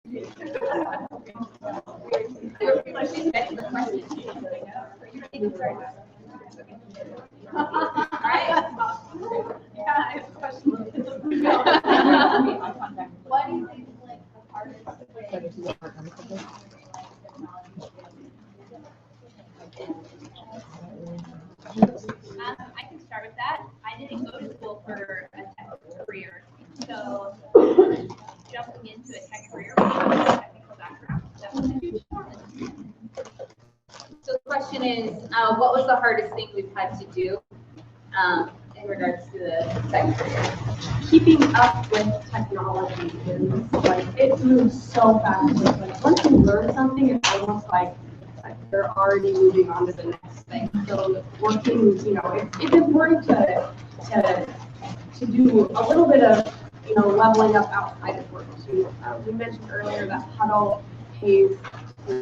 What do you think is like the hardest way? I can start with that. I didn't go to school for a tech career, so jumping into a tech career with a technical background, that was a huge challenge. So the question is, what was the hardest thing we've had to do in regards to the tech career? Keeping up with technology is like, it moves so fast. It's like once you learn something, it's almost like they're already moving on to the next thing. So working, it's important to do a little bit of, leveling up outside of work too. We mentioned earlier that Hudl pays for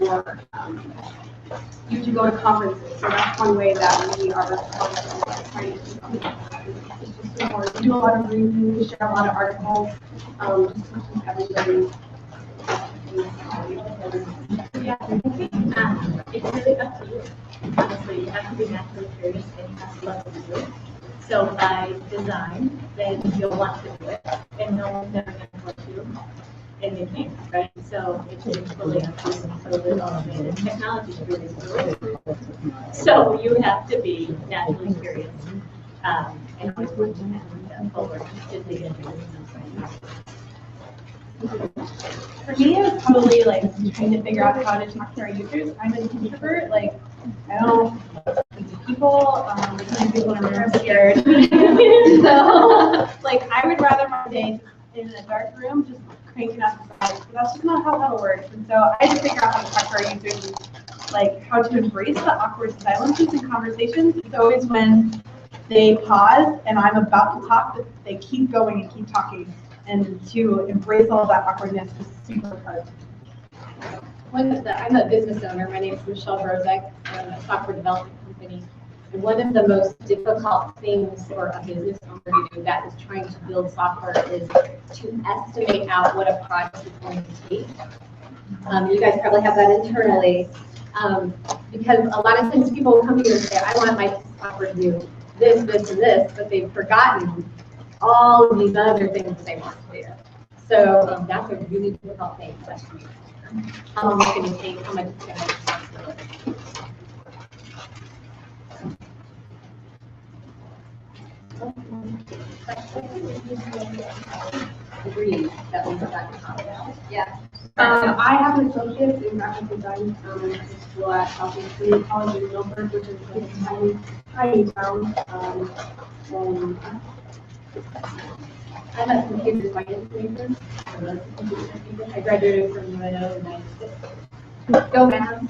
you to go to conferences. So that's one way that we are trying to keep up. It's just important. We do a lot of reading, we share a lot of articles, just to keep everybody. Yeah, I think it's really up to you. Honestly, you have to be naturally curious and you have to love what you do. So by design, then you'll want to do it, and no one's ever going to force you in the game, right? So it's fully up to you and totally automated. Technology is really fluid. So you have to be naturally curious and always want to move forward to dig into it. For me, it was probably like trying to figure out how to talk to our users. I'm an introvert, like I don't speak to people, people are scared. So like I would rather my day in a dark room just cranking up the slides, but that's just not how that works. And so I had to figure out how to talk to our users and like how to embrace the awkward silences in conversations. It's always when they pause and I'm about to talk, but they keep going and keep talking. And to embrace all of that awkwardness is super hard. I'm a business owner. My name is Michelle Brozek. I'm a software development company. And one of the most difficult things for a business owner to do that is trying to build software is to estimate out what a project is going to take. You guys probably have that internally. Because a lot of times people will come to you and say, I want my software to do this, this, and this, but they've forgotten all of these other things that they want to do. So that's a really difficult thing to estimate. How long it's going to take, how much it's going to take. Agreed that we forgot to talk about. Yeah. I have an associate's in graphic design at school at Southeast Community College in Milford, which is like a tiny town. I'm a computer science major. I graduated from UNO in '96. Go math.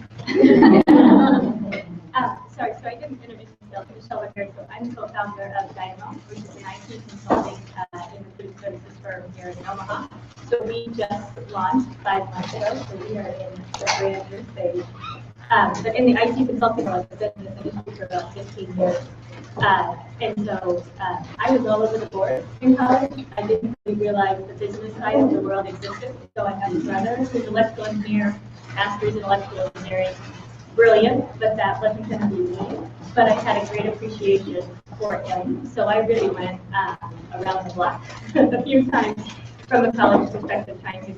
Sorry, so I didn't introduce myself. Michelle Wickard. So I'm co-founder of Dynamo, which is an IT consulting and food services firm here in Omaha. So we just launched 5 months ago, so we are in the brand new stage. But in the IT consulting world, I've been in this industry for about 15 years. And so I was all over the board in college. I didn't really realize the business side of the world existed. So I have a brother who's an electrical engineer, master's in electrical engineering. Brilliant, but that wasn't going to be me. But I had a great appreciation for him. So I really went around the block a few times from a college perspective, trying to,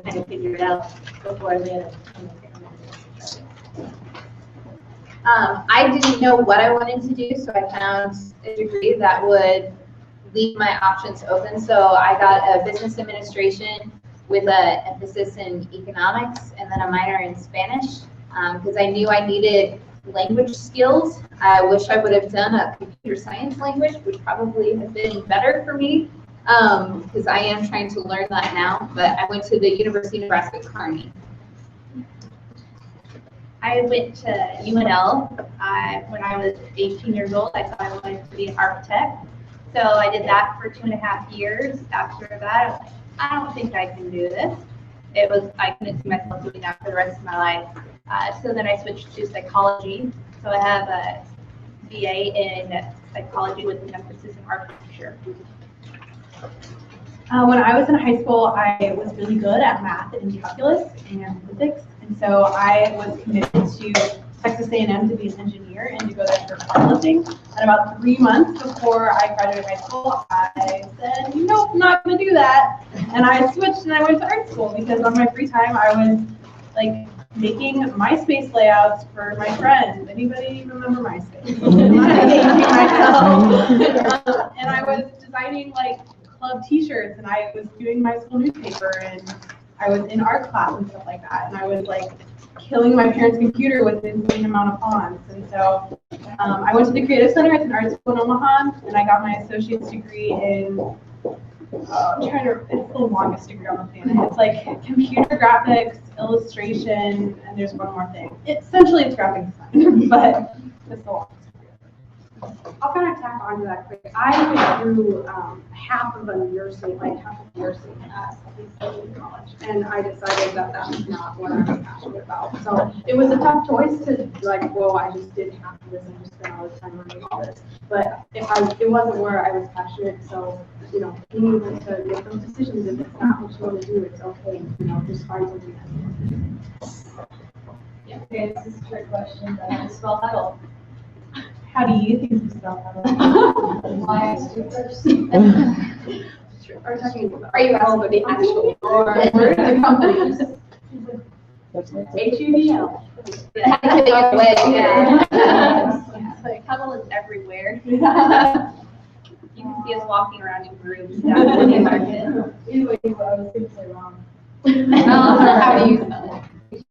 kind of figure it out before I landed. I didn't know what I wanted to do, so I found a degree that would leave my options open. So I got a business administration with an emphasis in economics and then a minor in Spanish because I knew I needed language skills. I wish I would have done a computer science language, which probably have been better for me because I am trying to learn that now. But I went to the University of Nebraska-Kearney. I went to UNL when I was 18 years old. I thought I wanted to be an architect. So I did that for 2.5 years. After that, I was like, I don't think I can do this. I couldn't see myself doing that for the rest of my life. So then I switched to psychology. So I have a BA in psychology with an emphasis in architecture. When I was in high school, I was really good at math and calculus and physics, and so I was committed to Texas A&M to be an engineer and to go there for powerlifting. And about 3 months before I graduated high school, I said, nope, not going to do that. And I switched and I went to art school because on my free time I was like making MySpace layouts for my friends. Anybody remember MySpace? myself. And I was designing like club t-shirts, and I was doing my school newspaper, and I was in art class and stuff like that. And I was like killing my parents' computer with an insane amount of fonts. And so I went to the Creative Center. It's an art school in Omaha, and I got my associate's degree in it's the longest degree on the planet. It's like computer graphics, illustration, and there's one more thing. Essentially, it's graphic design, but it's the longest degree. I'll kind of tack onto that quick. I went through half of a nursing class in college, and I decided that that was not what I was passionate about. So it was a tough choice to like, whoa, I just did half of this and just spent all the time learning all this. But it wasn't where I was passionate, so you know, you need to make those decisions. If it's not what you want to do, it's okay. You know, just find something else. Yeah. Okay, this is a trick question, but how to spell Hudl? How do you think you spell Hudl? Why is it first? Are you asking for the actual Or the companies. HUDL. Like Hudl is everywhere. You can see us walking around in groups down in the market. Anyway, I was going to say wrong. How do you spell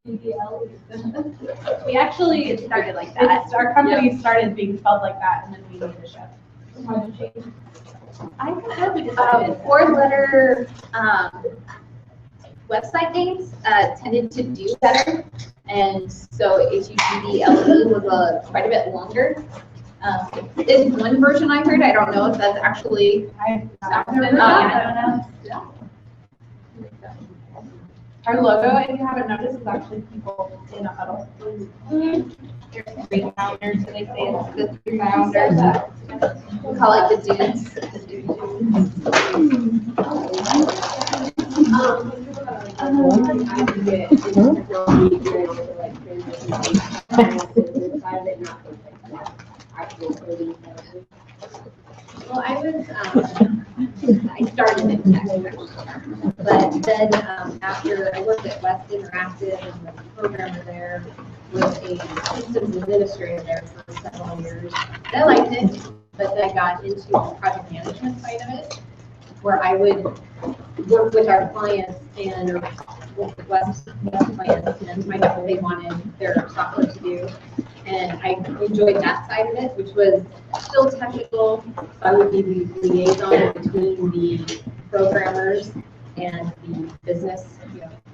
CDL. We actually, it started like that. Our company started being spelled like that, and then we made a shift. Why did you change? I don't know, we decided 4-letter website names tended to do better, and so HUDLE was quite a bit longer. Is one version I heard. I don't know if that's actually. I've I never don't know. Our logo, if you haven't noticed, is actually people in a huddle. There's 3 founders, so they say it's the 3 founders. We call it the dudes. Well, I started in tech, but then after I worked at West Interactive and was a programmer there, was a systems administrator there for several years. I liked it, but then I got into the project management side of it, where I would work with our clients and work with West clients and find out what they wanted their software to do. And I enjoyed that side of it, which was still technical. So I would be the liaison between the programmers and the business,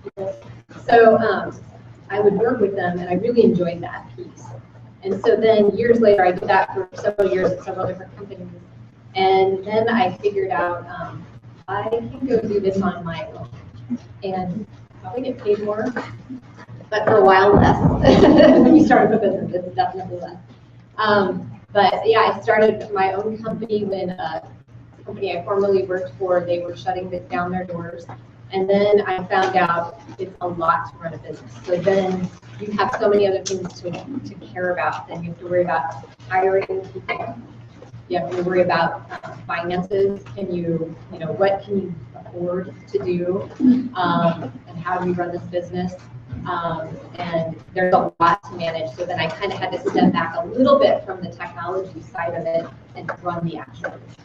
people. So I would work with them, and I really enjoyed that piece. And so then years later, I did that for several years at several different companies. And then I figured out I can go do this on my own and probably get paid more. But for a while less. When you start a business, it's definitely less. But yeah, I started my own company when the company I formerly worked for, they were shutting down their doors. And then I found out it's a lot to run a business. So then you have so many other things to care about. Then you have to worry about hiring people. You have to worry about finances. What can you afford to do? And how do you run this business? And there's a lot to manage. So then I kind of had to step back a little bit from the technology side of it and run the actual business.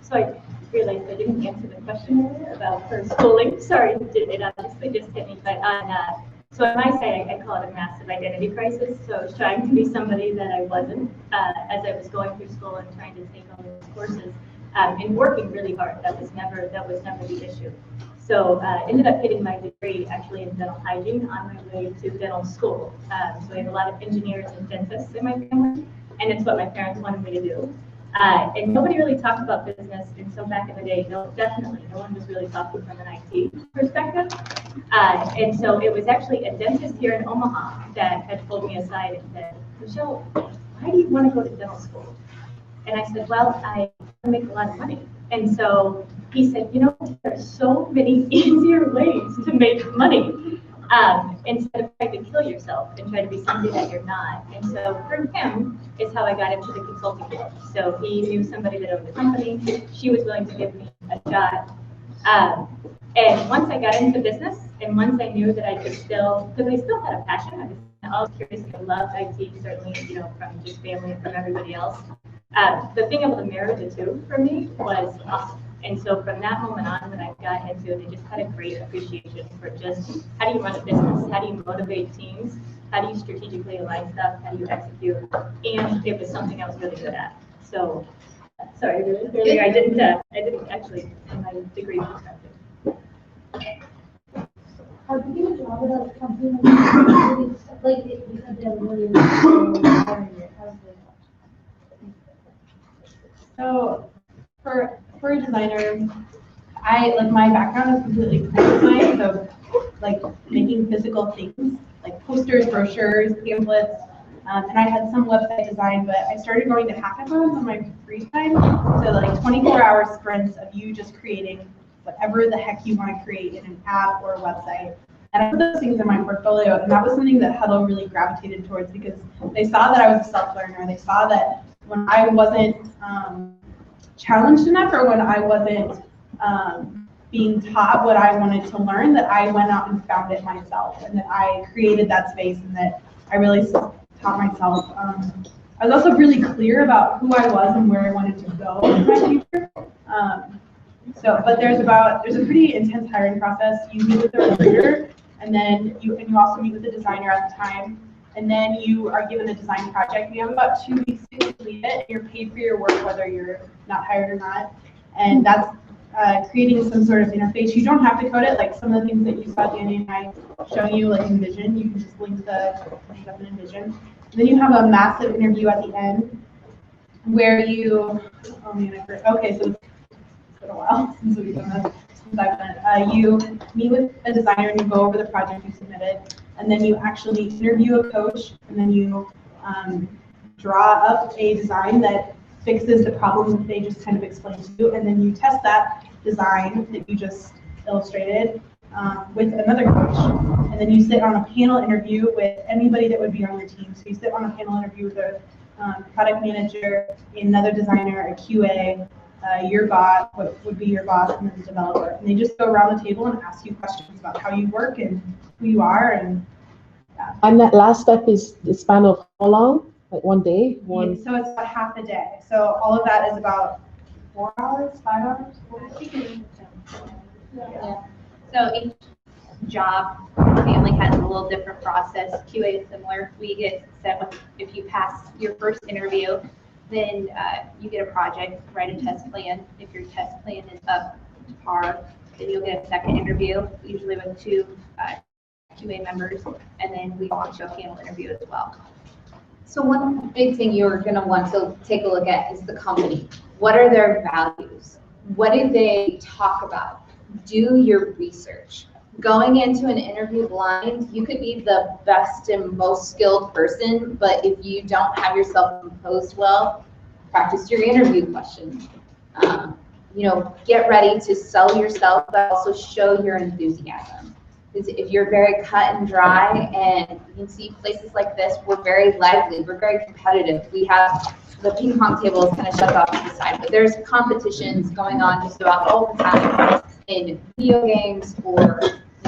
So I realized I didn't answer the question about her schooling. Sorry, it obviously just hit me. But so on my side, I call it a massive identity crisis. So trying to be somebody that I wasn't as I was going through school and trying to take all those courses and working really hard. That was never the issue. So ended up getting my degree actually in dental hygiene on my way to dental school. So I have a lot of engineers and dentists in my family, and it's what my parents wanted me to do. And nobody really talked about business, and so back in the day, no one was really talking from an IT perspective. And so it was actually a dentist here in Omaha that had pulled me aside and said, Michelle, why do you want to go to dental school? And I said, well, I make a lot of money. And so he said, you know, there are so many easier ways to make money. Instead of trying to kill yourself and try to be somebody that you're not. And so for him is how I got into the consulting world. So he knew somebody that owned the company. She was willing to give me a shot. And once I got into business, and once I knew that I could still, because I still had a passion, I was curious, I loved IT, certainly, you know, from just family and from everybody else. The being able to marry the two for me was awesome. And so from that moment on, when I got into it, I just had a great appreciation for just how do you run a business, how do you motivate teams, how do you strategically align stuff, how do you execute, and it was something I was really good at. So, sorry, earlier I didn't actually in my degree perspective. How do you job at a company like it because they're really hiring it? How does it? So for a designer, I like my background is completely design, so like making physical things like posters, brochures, pamphlets, and I had some website design, but I started going to hackathons on my free time. So like 24-hour sprints of you just creating whatever the heck you want to create in an app or a website. And I put those things in my portfolio, and that was something that Hudl really gravitated towards because they saw that I was a self-learner. They saw that when I wasn't challenged enough or when I wasn't being taught what I wanted to learn, that I went out and found it myself, and that I created that space, and that I really taught myself. I was also really clear about who I was and where I wanted to go in my future. But there's a pretty intense hiring process. You meet with the recruiter, and then you also meet with the designer at the time, and then you are given a design project. You have about 2 weeks to complete it, and you're paid for your work whether you're not hired or not. And that's creating some sort of interface. You don't have to code it, like some of the things that you saw Danny and I showing you, like InVision. You can just link the stuff in InVision. And then you have a massive interview at the end where you, oh man, okay, so it's been a while since we've done this. You meet with a designer and you go over the project you submitted, and then you actually interview a coach, and then you draw up a design that fixes the problem that they just kind of explained to you, and then you test that design that you just illustrated with another coach, and then you sit on a panel interview with anybody that would be on your team. So you sit on a panel interview with a product manager, another designer, a QA, your boss, what would be your boss, and then the developer. And they just go around the table and ask you questions about how you work and who you are. And that last step is the span of how long? Like one day? So it's about half a day. So all of that is about 4 hours, 5 hours? Yeah. So each job family has a little different process. QA is similar. We get set with, if you pass your first interview, then you get a project, write a test plan. If your test plan is up to par, then you'll get a second interview, usually with 2 QA members, and then we go on to a panel interview as well. So one big thing you're going to want to take a look at is the company. What are their values? What do they talk about? Do your research. Going into an interview blind, you could be the best and most skilled person, but if you don't have yourself composed well, practice your interview questions. Get ready to sell yourself, but also show your enthusiasm. Because if you're very cut and dry, and you can see places like this, we're very lively, we're very competitive. We have the ping pong table is kind of shut off to the side, but there's competitions going on just about all the time in video games or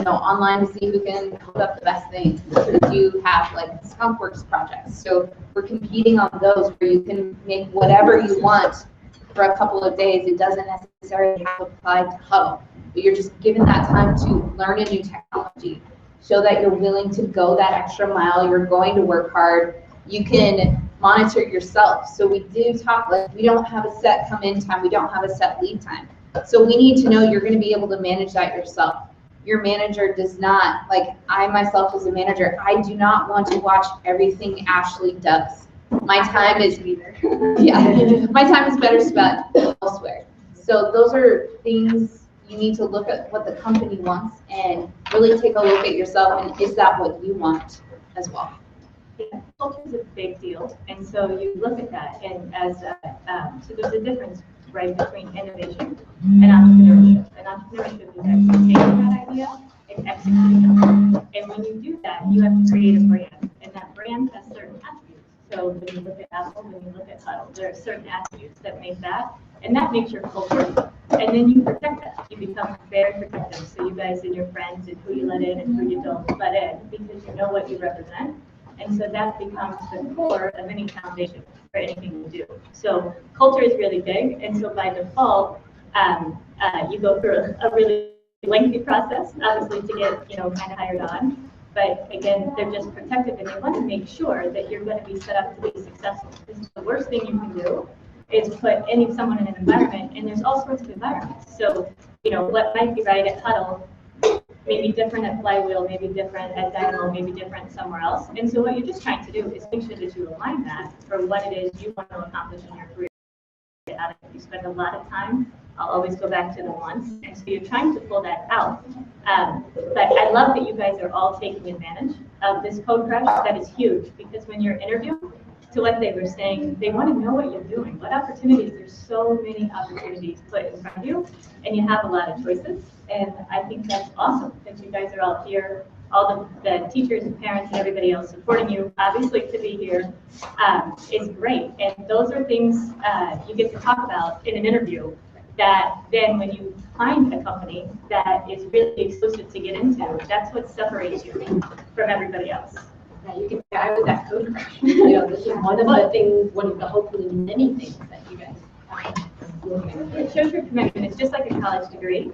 online to see who can code up the best things. We do have like skunkworks projects, so we're competing on those where you can make whatever you want for a couple of days. It doesn't necessarily have to apply to Hudl, but you're just given that time to learn a new technology, show that you're willing to go that extra mile, you're going to work hard, you can monitor yourself. So we do talk, like, we don't have a set come in time, we don't have a set lead time. So we need to know you're going to be able to manage that yourself. Your manager does not, like I myself as a manager, I do not want to watch everything Ashley does. My time is my time is better spent elsewhere. So those are things you need to look at what the company wants and really take a look at yourself, and is that what you want as well? Yeah, culture is a big deal, and so you look at that, and as so there's a difference right, between innovation and entrepreneurship. And entrepreneurship is actually taking that idea and executing it. And when you do that, you have to create a brand, and that brand has certain attributes. So when you look at Apple, when you look at Hudl, there are certain attributes that make that, and that makes your culture. And then you protect that. You become very protective. So you guys and your friends and who you let in and who you don't let in, because you know what you represent. And so that becomes the core of any foundation for anything you do. So culture is really big, and so by default, you go through a really lengthy process, obviously, to get kind of hired on. But again, they're just protective, and they want to make sure that you're going to be set up to be successful. Because the worst thing you can do is put someone in an environment, and there's all sorts of environments. So what might be right at Hudl maybe different at Flywheel, maybe different at Dynamo, maybe different somewhere else. And so what you're just trying to do is make sure that you align that for what it is you want to accomplish in your career. You spend a lot of time. I'll always go back to the once. And so you're trying to pull that out. But I love that you guys are all taking advantage of this CodeCrush. That is huge, because when you're interviewing, to what they were saying, they want to know what you're doing. What opportunities? There's so many opportunities put in front of you, and you have a lot of choices. And I think that's awesome that you guys are all here, all the teachers and parents and everybody else supporting you. Obviously, to be here is great. And those are things you get to talk about in an interview that then when you find a company that is really exclusive to get into, that's what separates you from everybody else. I was at CodeCrush. This is one of the things, one of the hopefully many things that you guys have. It shows your commitment. It's just like a college degree.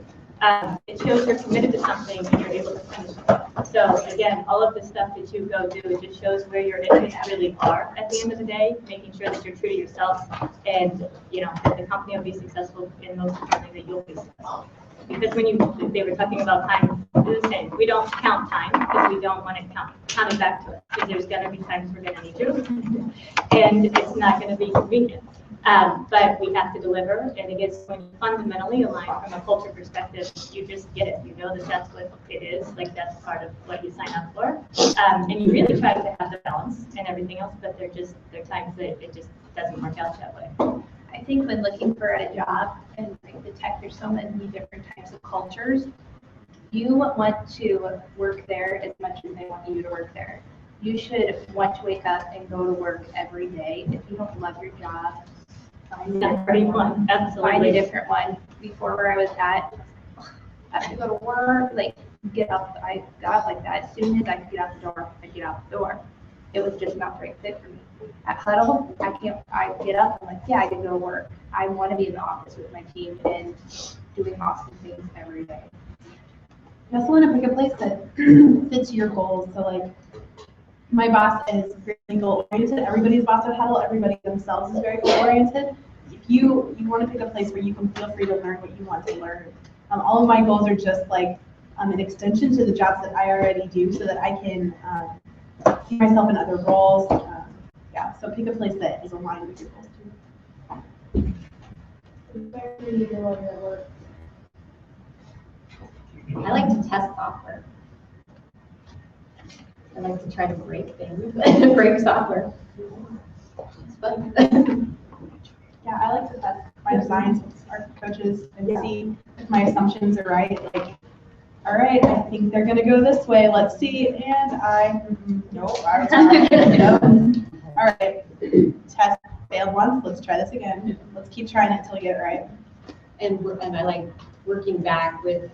It shows you're committed to something and you're able to finish it. So again, all of the stuff that you go do, it just shows where your interests really are at the end of the day, making sure that you're true to yourself, and that the company will be successful, and most importantly that you'll be successful. Because when they were talking about time, it's the same. We don't count time because we don't want it counted back to us, because there's going to be times we're going to need you, and it's not going to be convenient. But we have to deliver, and it gets, when you fundamentally align from a culture perspective, you just get it. You know that that's what it is, like that's part of what you sign up for. And you really try to have the balance and everything else, but there are times that it just doesn't work out that way. I think when looking for a job and like the tech, there's so many different types of cultures. You want to work there as much as they want you to work there. You should want to wake up and go to work every day. If you don't love your job, find a different one. Absolutely. Find a different one. Before where I was at, I have to go to work, like get up. I got up like that. As soon as I could get out the door, I get out the door. It was just not the right fit for me. At Hudl, I get up, I'm like, yeah, I can go to work. I want to be in the office with my team and doing awesome things every day. You also want to pick a place that fits your goals. So like, my boss is really goal oriented. Everybody's boss at Hudl, everybody themselves is very goal oriented. If you want to pick a place where you can feel free to learn what you want to learn. All of my goals are just like an extension to the jobs that I already do, so that I can see myself in other roles. So pick a place that is aligned with your goals too. Where do you go on your work? I like to test software. I like to try to break things, break software. It's fun. Yeah, I like to test my designs with our coaches and see if my assumptions are right. Like, all right, I think they're gonna go this way. Let's see. And nope, I was wrong. Nope. All right, test failed once. Let's try this again. Let's keep trying it until we get it right. And I like working back with.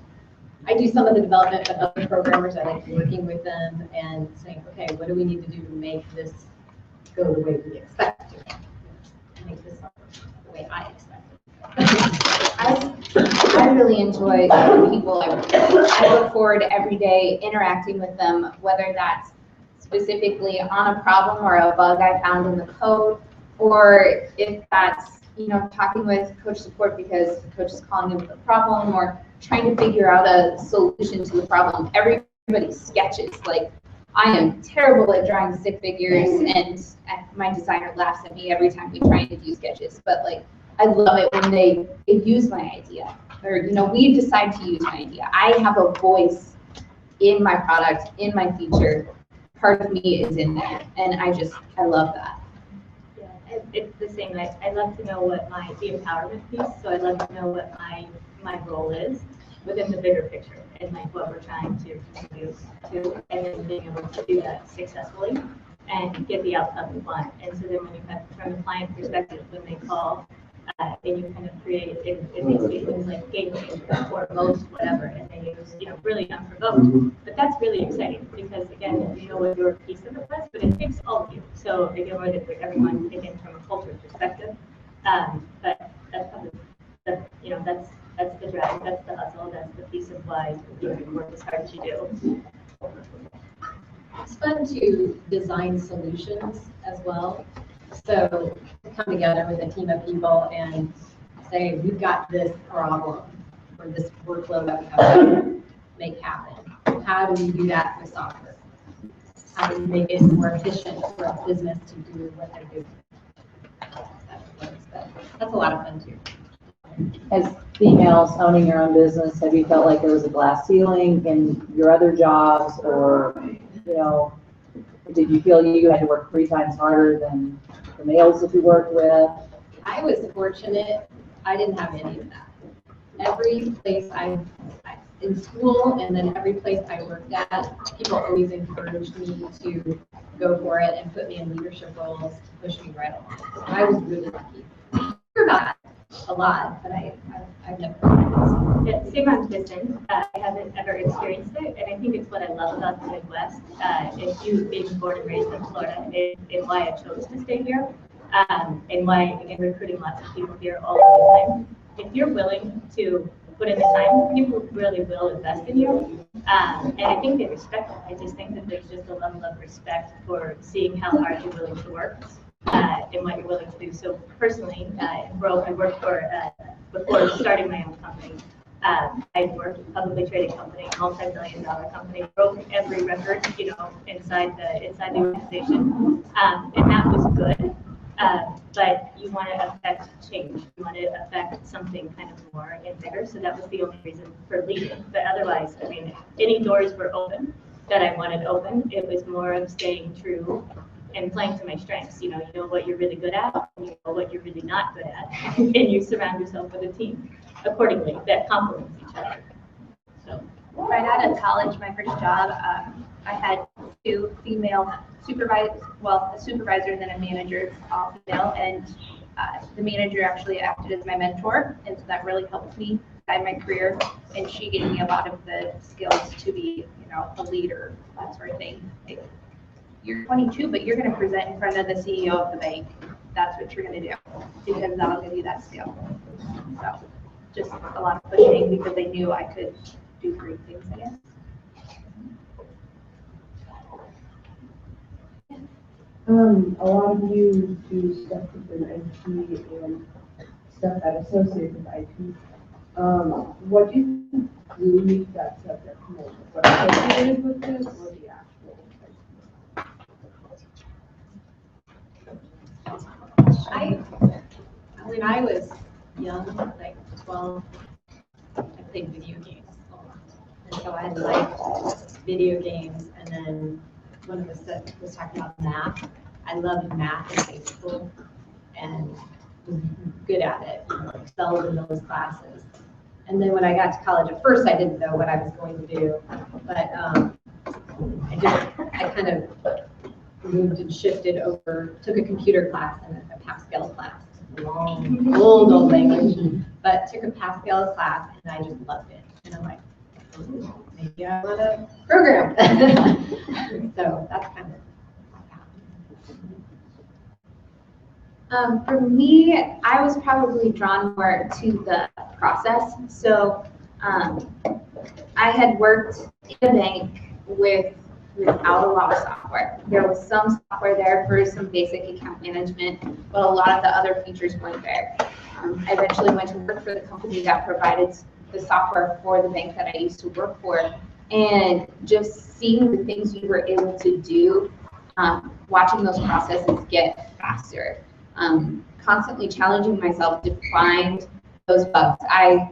I do some of the development, but other programmers, I like working with them and saying, okay, what do we need to do to make this go the way we expect it to? Make this the way I expect it. I really enjoy people. I look forward to every day interacting with them, whether that's specifically on a problem or a bug I found in the code, or if that's, talking with coach support because the coach is calling in with a problem, or trying to figure out a solution to the problem. Everybody sketches. Like, I am terrible at drawing stick figures, and my designer laughs at me every time we try and do sketches. But like, I love it when they use my idea, or we decide to use my idea. I have a voice in my product, in my feature. Part of me is in there, and I love that. It's the same. I'd love to know what the empowerment piece, so I'd love to know what my role is within the bigger picture and like what we're trying to contribute to, and then being able to do that successfully and get the outcome we want. And so then when you have, from the client perspective, when they call, and you kind of create, it makes me things like game changer or most whatever, and they use, really unprovoked. But that's really exciting because again, you know what your piece of it was, but it takes all of you. So again, what if everyone taken from a culture perspective, but that's probably, that's the drive, that's the hustle, that's the piece of why you work as hard as you do. It's fun to design solutions as well. So to come together with a team of people and say, we've got this problem or this workload that we have to make happen. How do we do that with software? How do we make it more efficient for a business to do what they're doing? That's a lot of fun too. As females owning your own business, have you felt like there was a glass ceiling in your other jobs, or, did you feel you had to work 3 times harder than the males that you worked with? I was fortunate. I didn't have any of that. Every place in school and then every place I worked at, people always encouraged me to go for it and put me in leadership roles to push me right along. So I was really lucky. Not a lot, but I've never. Yeah, same on Piston. I haven't ever experienced it, and I think it's what I love about the Midwest. If you being born and raised in Florida, and why I chose to stay here, and why again recruiting lots of people here all the time. If you're willing to put in the time, people really will invest in you, and I think they respect it. I just think that there's just a level of respect for seeing how hard you're willing to work. And what you're willing to do. So personally, I worked for, before starting my own company, I worked in a publicly traded company, multi-million-dollar company, broke every record, inside the organization, and that was good. But you want to affect change. You want to affect something kind of more and bigger. So that was the only reason for leaving. But otherwise, I mean, any doors were open that I wanted open. It was more of staying true and playing to my strengths. You know what you're really good at, and you know what you're really not good at, and you surround yourself with a team accordingly that complements each other. So right out of college, my first job, I had 2 female supervisors, well, a supervisor and then a manager, all female, and the manager actually acted as my mentor, and so that really helped me guide my career, and she gave me a lot of the skills to be, a leader, that sort of thing. You're 22, but you're going to present in front of the CEO of the bank. That's what you're going to do, because that'll give you that skill. So just a lot of pushing because they knew I could do great things, I guess. A lot of you do stuff within IT and stuff that associates with IT. What do you think really makes that subject more? What associated with this or the actual? When I was young, like 12, I played video games a lot. And so I liked video games. And then one of us was talking about math. I loved math in high school and was good at it, excelled in those classes. And then when I got to college, at first I didn't know what I was going to do, but I kind of moved and shifted over, took a computer class and a Pascal class, long, old language, but took a Pascal class and I just loved it. And I'm like, maybe I want to program. So that's kind of For me, I was probably drawn more to the process. So I had worked in a bank without a lot of software. There was some software there for some basic account management, but a lot of the other features weren't there. I eventually went to work for the company that provided the software for the bank that I used to work for, and just seeing the things we were able to do, watching those processes get faster, constantly challenging myself to find those bugs. I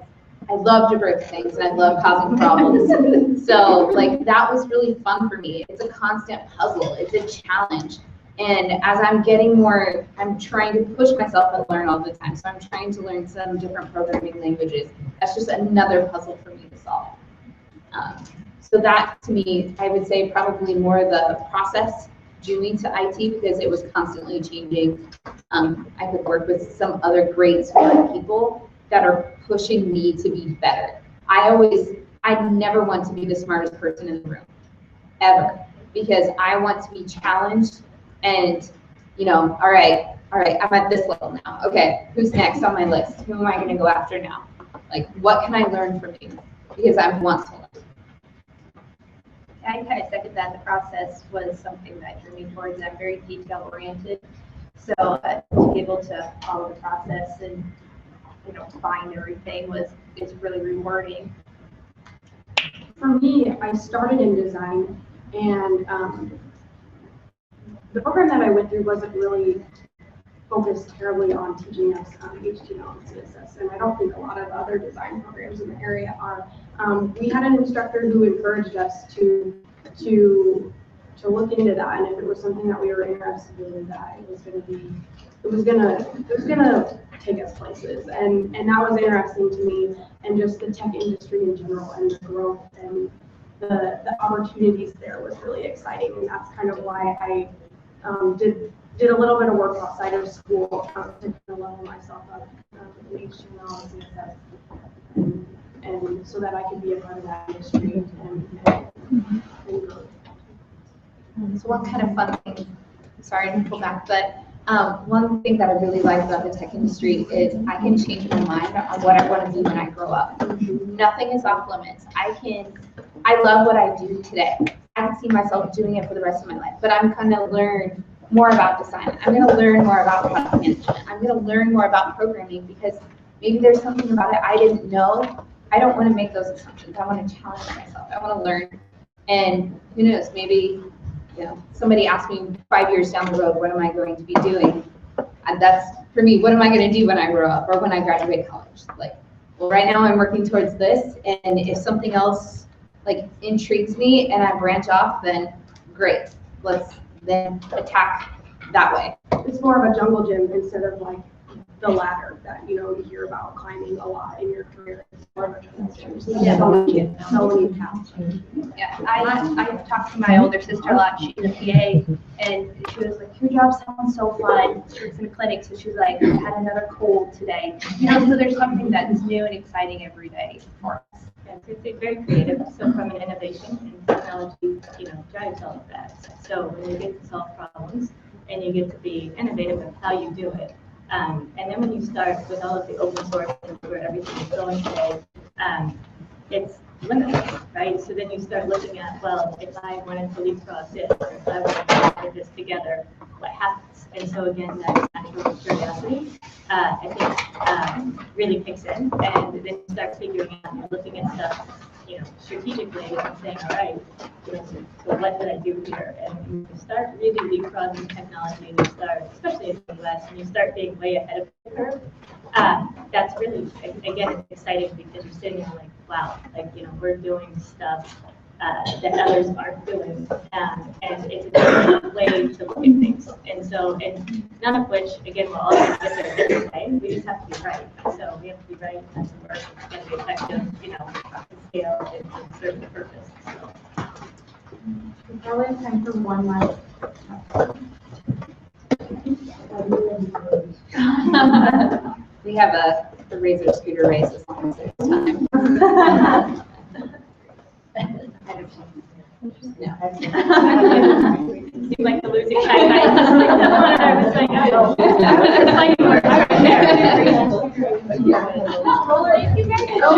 love to break things and I love causing problems. So like that was really fun for me. It's a constant puzzle. It's a challenge. And as I'm getting more, I'm trying to push myself and learn all the time. So I'm trying to learn some different programming languages. That's just another puzzle for me to solve. So that, to me, I would say probably more the process drew me to IT because it was constantly changing. I could work with some other great smart people that are pushing me to be better. I never want to be the smartest person in the room, ever, because I want to be challenged and, you know, all right, I'm at this level now. Okay, who's next on my list? Who am I going to go after now? Like, what can I learn from you? Because I want to learn. I kind of second that. The process was something that drew me towards that, very detail oriented. So to be able to follow the process and, you know, find everything is really rewarding. For me, I started in design, and the program that I went through wasn't really focused terribly on teaching us HTML and CSS, and I don't think a lot of other design programs in the area are. We had an instructor who encouraged us to look into that, and if it was something that we were interested in, that it was gonna take us places, and that was interesting to me, and just the tech industry in general, and the growth and the opportunities there was really exciting, and that's kind of why I did a little bit of work outside of school to kind of level myself up in HTML and CSS, and so that I could be a part of that industry and grow. So one kind of fun thing, sorry to pull back, but one thing that I really like about the tech industry is I can change my mind on what I want to do when I grow up. Nothing is off limits. I love what I do today. I don't see myself doing it for the rest of my life, but I'm going to learn more about design. I'm going to learn more about product management. I'm going to learn more about programming because maybe there's something about it I didn't know. I don't want to make those assumptions. I want to challenge myself. I want to learn. And who knows, maybe, you know, somebody asked me 5 years down the road, what am I going to be doing? And that's, for me, what am I going to do when I grow up or when I graduate college? Like, well, right now I'm working towards this, and if something else like intrigues me and I branch off, then great. Let's then attack that way. It's more of a jungle gym instead of like the ladder that, you know, you hear about climbing a lot in your career. It's more of a jungle gym. So Yeah. so many paths. Yeah, I talked to my older sister a lot. She's a PA, and she was like, "Your job sounds so fun." She works in a clinic, so she was like, "I had another cold today." You know, so there's something that's new and exciting every day for us. Yeah, it's very creative, so from an innovation and technology, you know, drives all of that. So when you get to solve problems and you get to be innovative with how you do it, and then when you start with all of the open source and where everything is going today, it's limitless, right? So then you start looking at, well, if I wanted to leapfrog this, or if I wanted to put this together, what happens? And so again, that natural curiosity, I think, really kicks in, and then you start figuring out, you're looking at stuff, you know, strategically, and saying, all right, you know, so what did I do here? And you start really leapfrogging technology, and you start, especially in the US, and you start being way ahead of the curve. That's really, again, it's exciting because you're sitting there like, wow, like, you know, we're doing stuff that others aren't doing, and it's a different way to look at things. And so, and none of which, again, will all get there a different way. We just have to be right. So we have to be right, and have to work, and be effective, you know, and scale and serve the purpose. So. We probably have time for one last. We have a razor scooter race as long as there's time. No. Seemed like the losing side. I was like, oh, it's like more. Roller, you guys. Oh,